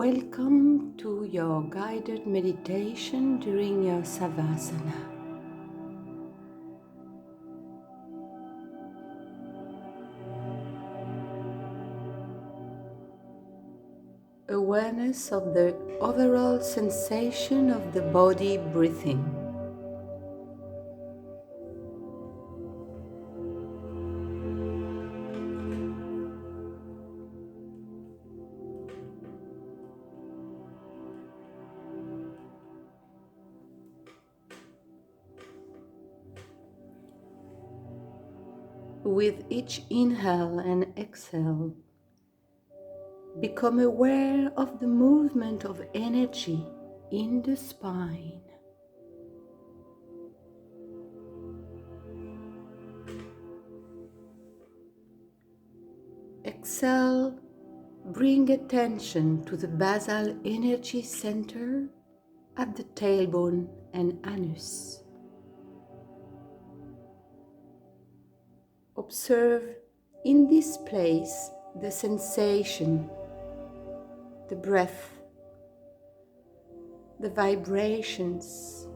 Welcome to your guided meditation during your Shavasana. Awareness of the overall sensation of the body breathing. With each inhale and exhale, become aware of the movement of energy in the spine. Exhale, bring attention to the basal energy center at the tailbone and anus. Observe in this place the sensation, the breath, the vibrations,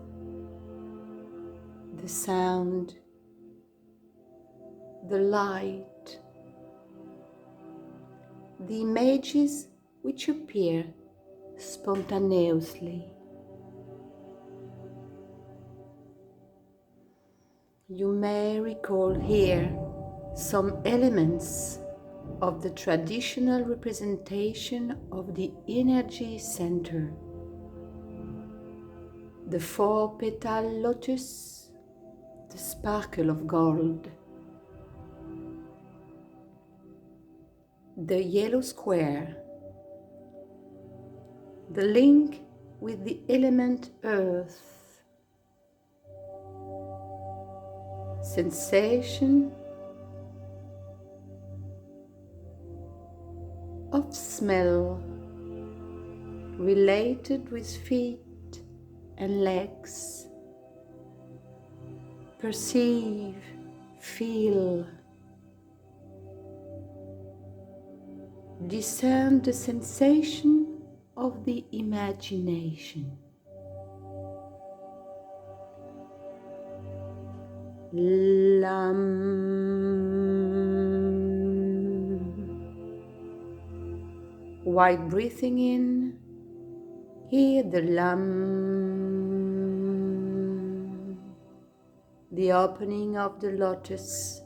the sound, the light, the images which appear spontaneously. You may recall here some elements of the traditional representation of the Enegy Center. The 4-petal lotus, the sparkle of gold, the yellow square, the link with the element earth, sensation of smell related with feet and legs. Perceive, feel, discern the sensation of the imagination. Lam. While breathing in, hear the Lam, the opening of the lotus,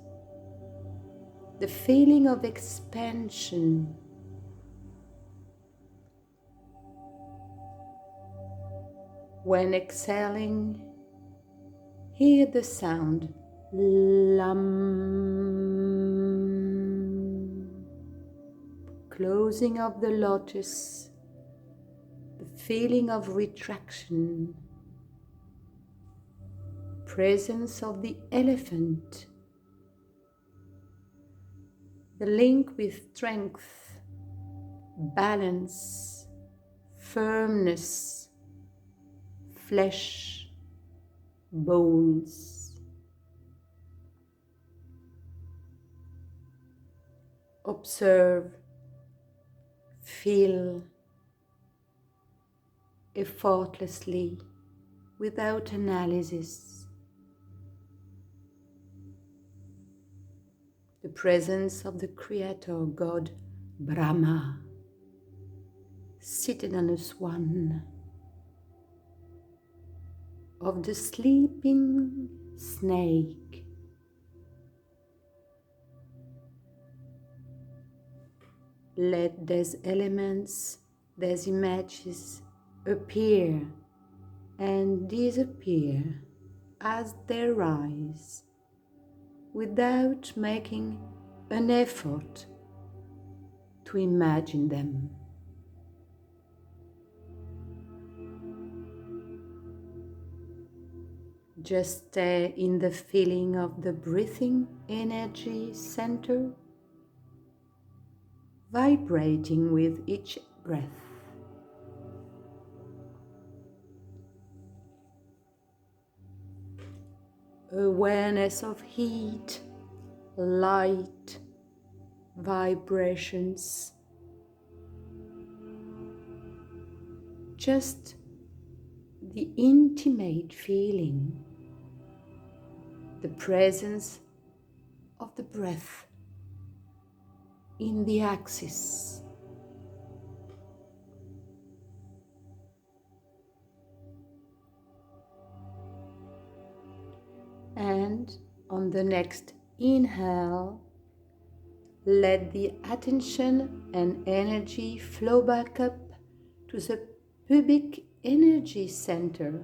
the feeling of expansion. When exhaling, hear the sound Lam, closing of the lotus, the feeling of retraction, presence of the elephant, the link with strength, balance, firmness, flesh, bones. Observe, feel effortlessly without analysis. The presence of the Creator God Brahma, seated on a swan, of the sleeping snake, let these elements, these images appear and disappear as they rise, without making an effort to imagine them. Just stay in the feeling of the breathing energy center, vibrating with each breath. Awareness of heat, light, vibrations. just the intimate feeling, the presence of the breath in the axis. And on the next inhale, let the attention and energy flow back up to the pubic energy center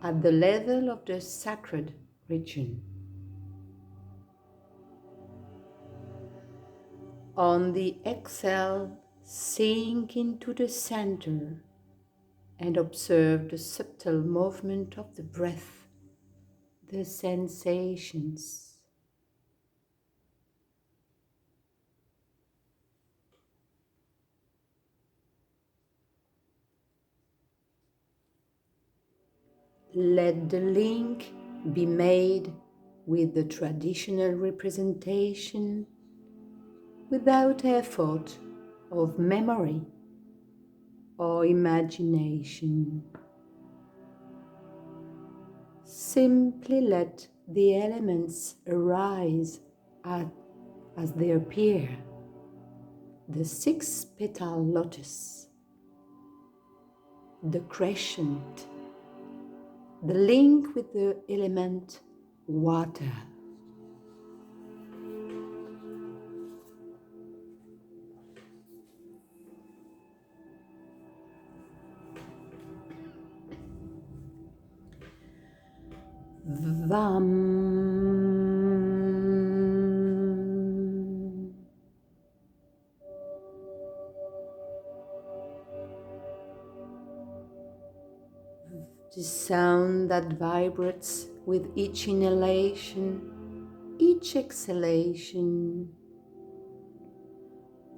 at the level of the sacred region. On the exhale, sink into the center and observe the subtle movement of the breath, the sensations. Let the link be made with the traditional representation without effort of memory or imagination. Simply let the elements arise as they appear. The 6-petal lotus, the crescent, the link with the element water. Vam. The sound that vibrates with each inhalation, each exhalation.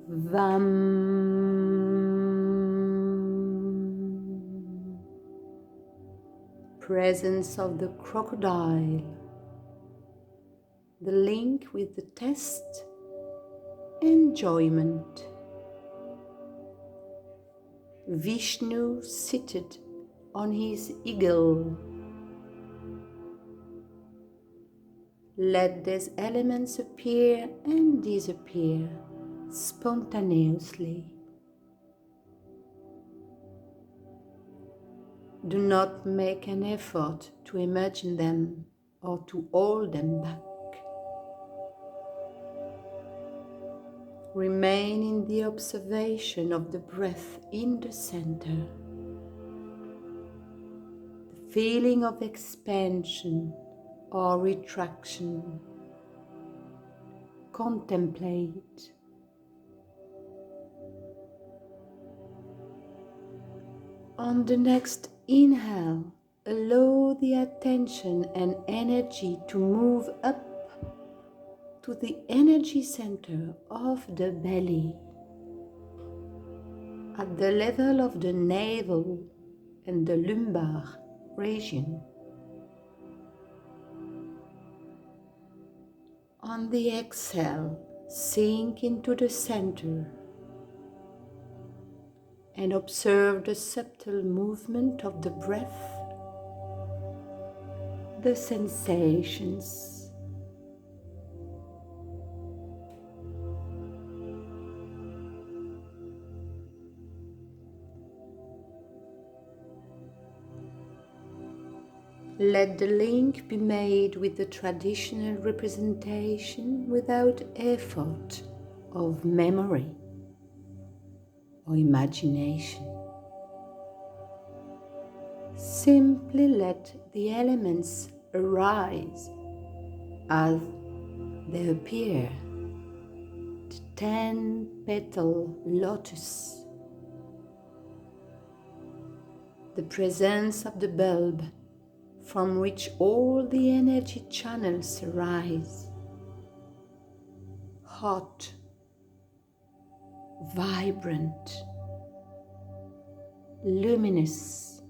Vam. Presence of the crocodile, the link with the test, enjoyment. Vishnu seated on his eagle. Let these elements appear and disappear spontaneously. Do not make an effort to imagine them or to hold them back. Remain in the observation of the breath in the center. The feeling of expansion or retraction. Contemplate. On the next inhale, allow the attention and energy to move up to the energy center of the belly, at the level of the navel and the lumbar region. On the exhale, sink into the center and observe the subtle movement of the breath, the sensations. Let the link be made with the traditional representation without effort of memory or imagination. Simply let the elements arise as they appear. The 10-petal lotus, the presence of the bulb from which all the energy channels arise, hot, vibrant, luminous.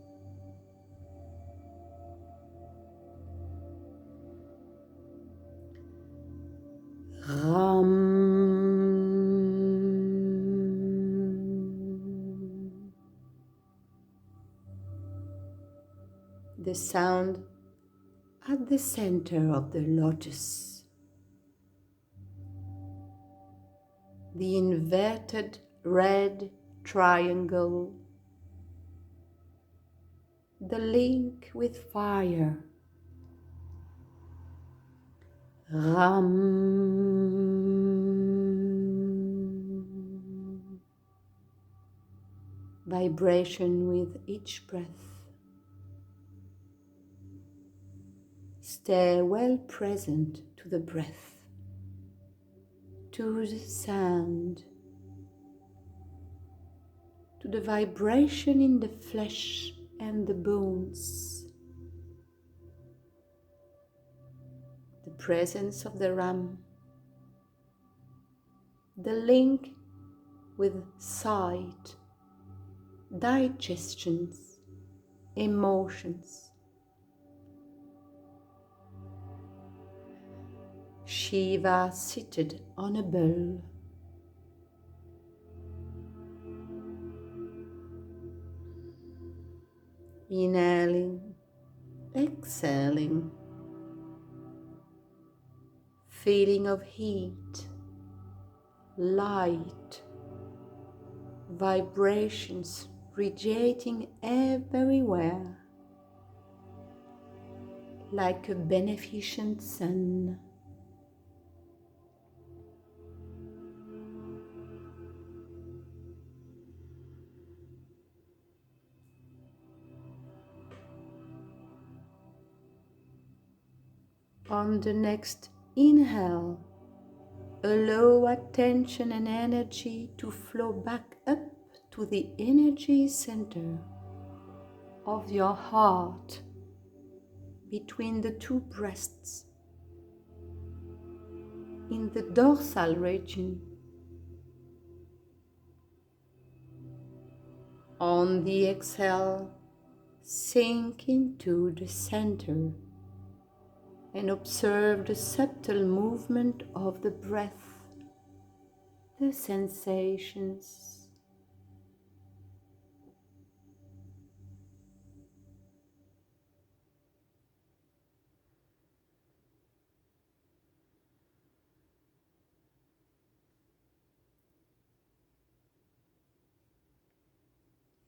Ram. the sound at the center of the lotus, the inverted red triangle, the link with fire. Ram. Vibration with each breath. Stay well present to the breath, to the sound, to the vibration in the flesh and the bones, the presence of the Ram, the link with sight, digestions, emotions. Shiva seated on a bull. Inhaling, exhaling, feeling of heat, light, vibrations radiating everywhere like a beneficent sun. On the next inhale, allow attention and energy to flow back up to the energy center of your heart between the two breasts, in the dorsal region. On the exhale, sink into the center and observe the septal movement of the breath, the sensations.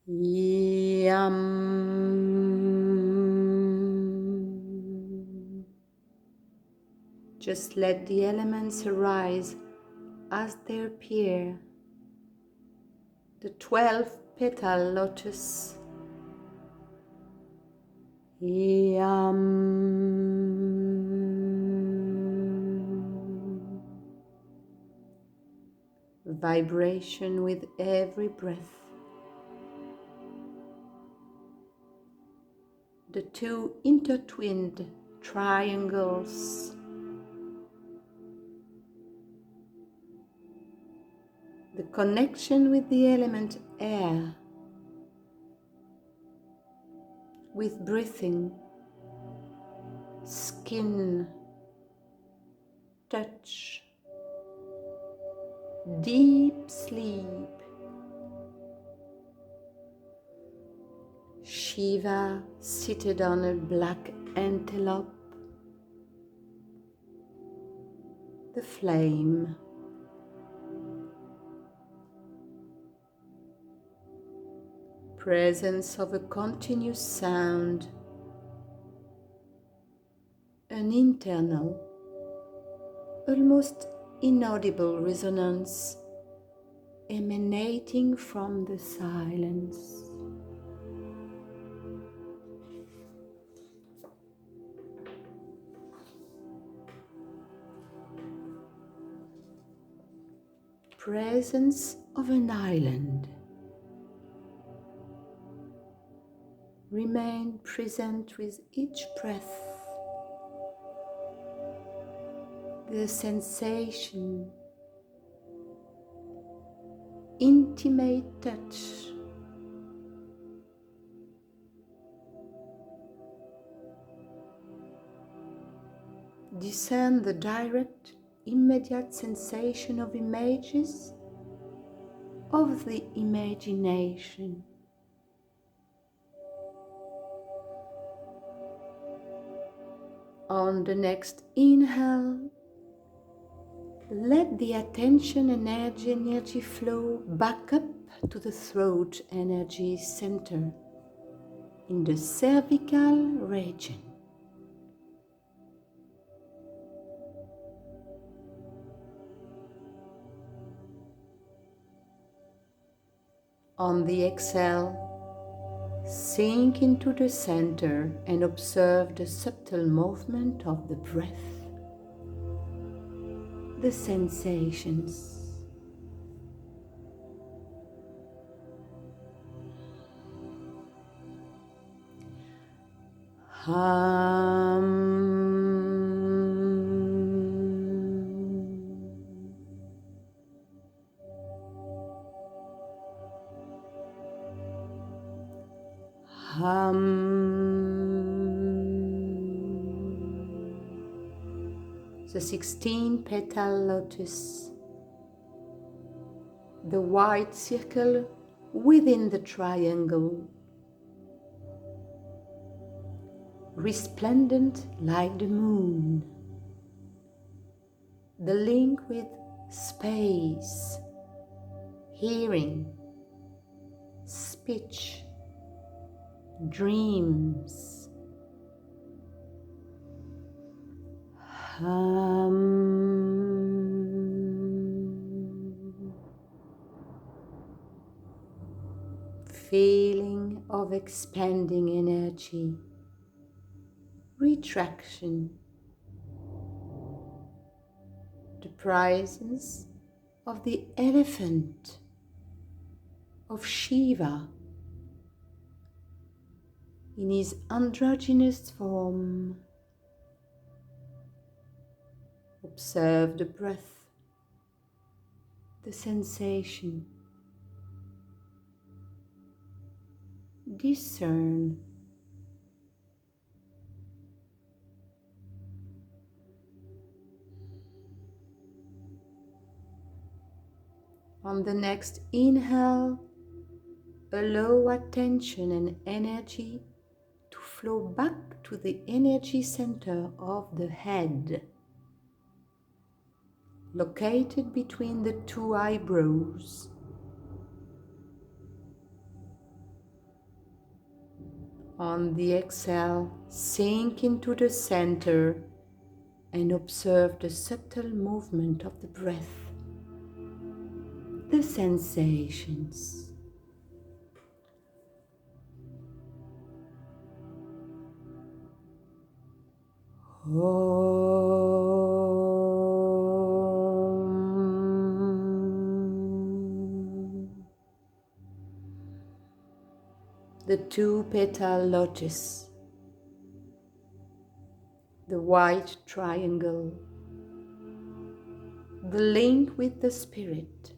Yam. Just let the elements arise as they appear. The 12-petal lotus. Yam. Vibration with every breath. The two intertwined triangles. The connection with the element air, with breathing, skin, touch, deep sleep. Shiva seated on a black antelope, the flame. Presence of a continuous sound, an internal, almost inaudible resonance emanating from the silence. Presence of an island. Remain present with each breath. The sensation, intimate touch. Discern the direct, immediate sensation of images, of the imagination. On the next inhale, let the attention and energy flow back up to the throat energy center in the cervical region. On the exhale, sink into the center and observe the subtle movement of the breath, the sensations. The 16 petal lotus, the white circle within the triangle, resplendent like the moon, the link with space, hearing, speech, dreams. Feeling of expanding energy, retraction, the presence of the elephant, of Shiva in his androgynous form. Observe the breath, the sensation. Discern. On the next inhale, allow attention and energy to flow back to the energy center of the head, located between the two eyebrows. On the exhale, sink into the center and observe the subtle movement of the breath, the sensations. The two petal lotus, the white triangle, the link with the spirit.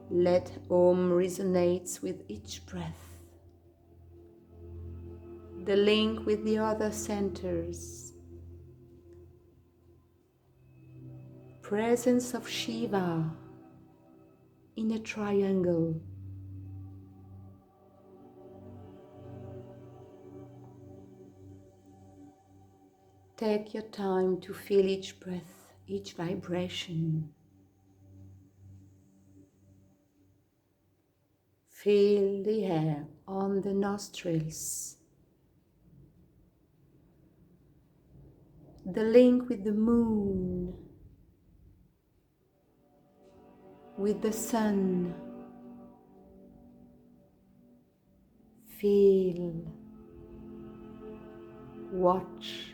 Let Om resonates with each breath. The link with the other centers. Presence of Shiva in a triangle. Take your time to feel each breath, each vibration. Feel the air on the nostrils, the link with the moon, with the sun. Feel, watch.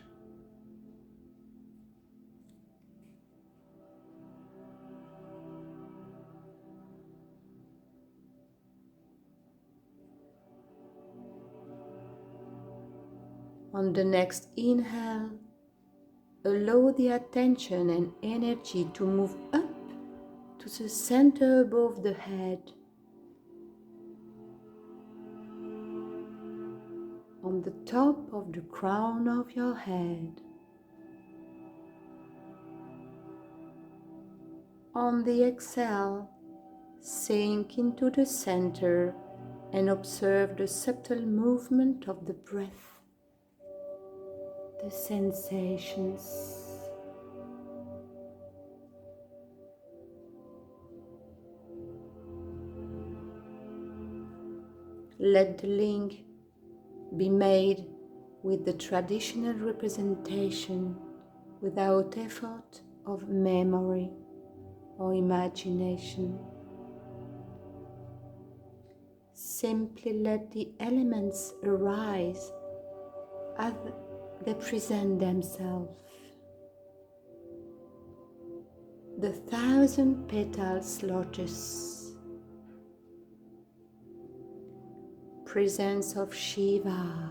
On the next inhale, allow the attention and energy to move up to the center above the head. on the top of the crown of your head. On the exhale, sink into the center and observe the subtle movement of the breath, the sensations. Let the link be made with the traditional representation without effort of memory or imagination. Simply let the elements arise as they present themselves. The 1,000 petals lotus, presence of Shiva,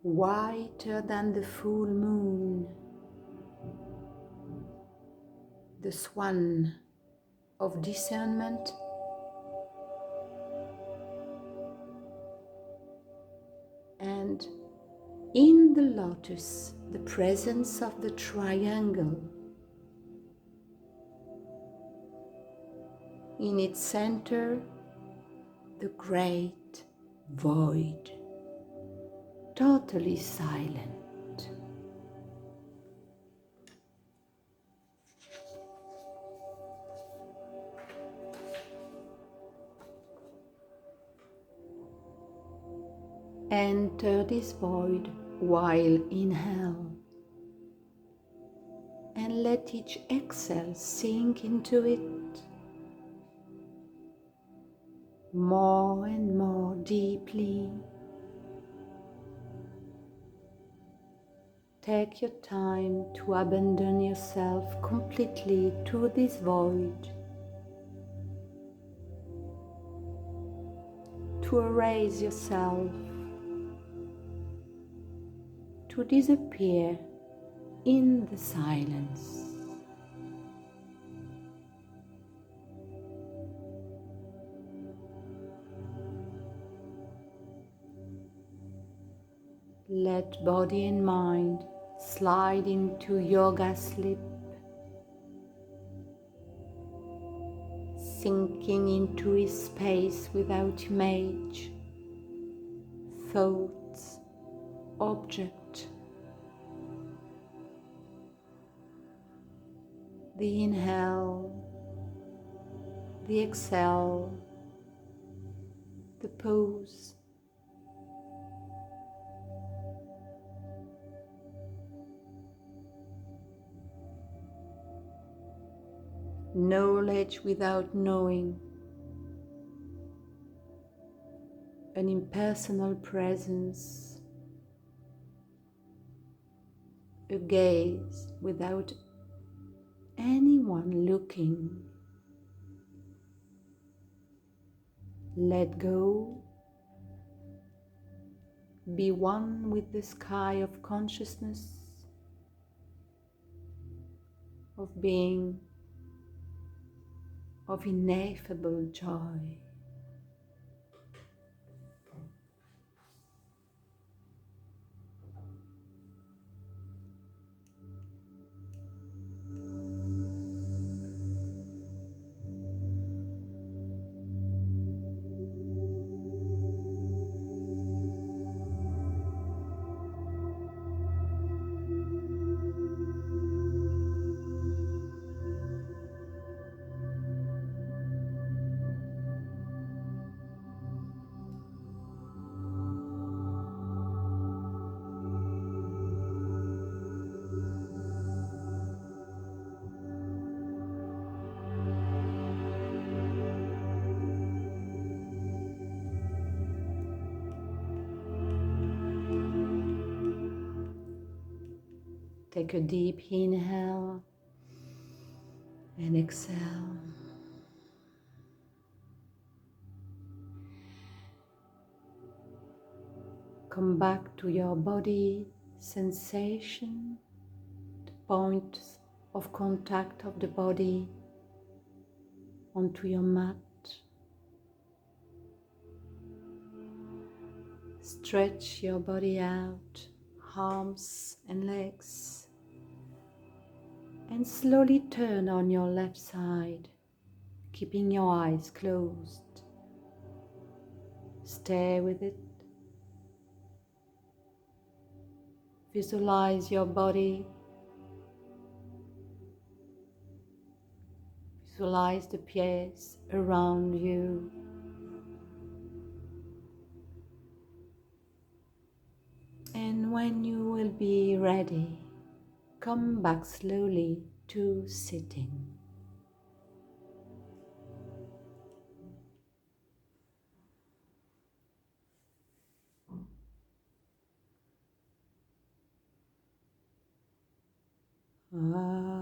whiter than the full moon, the swan of discernment, and in the lotus, the presence of the triangle. In its center, the great void, totally silent. Enter this void while inhale, and let each exhale sink into it more and more deeply. Take your time to abandon yourself completely to this void, to erase yourself, to disappear in the silence. Let body and mind slide into yoga sleep, sinking into a space without image, thoughts, object. The inhale, the exhale, the pause. Knowledge without knowing, an impersonal presence, a gaze without anyone looking. Let go, be one with the sky of consciousness, of being, of ineffable joy. Take a deep inhale and exhale. Come back to your body sensation, the points of contact of the body onto your mat. Stretch your body out, arms and legs, and slowly turn on your left side, keeping your eyes closed. Stay with it. Visualize your body. Visualize the place around you. And when you will be ready, come back slowly to sitting. Ah.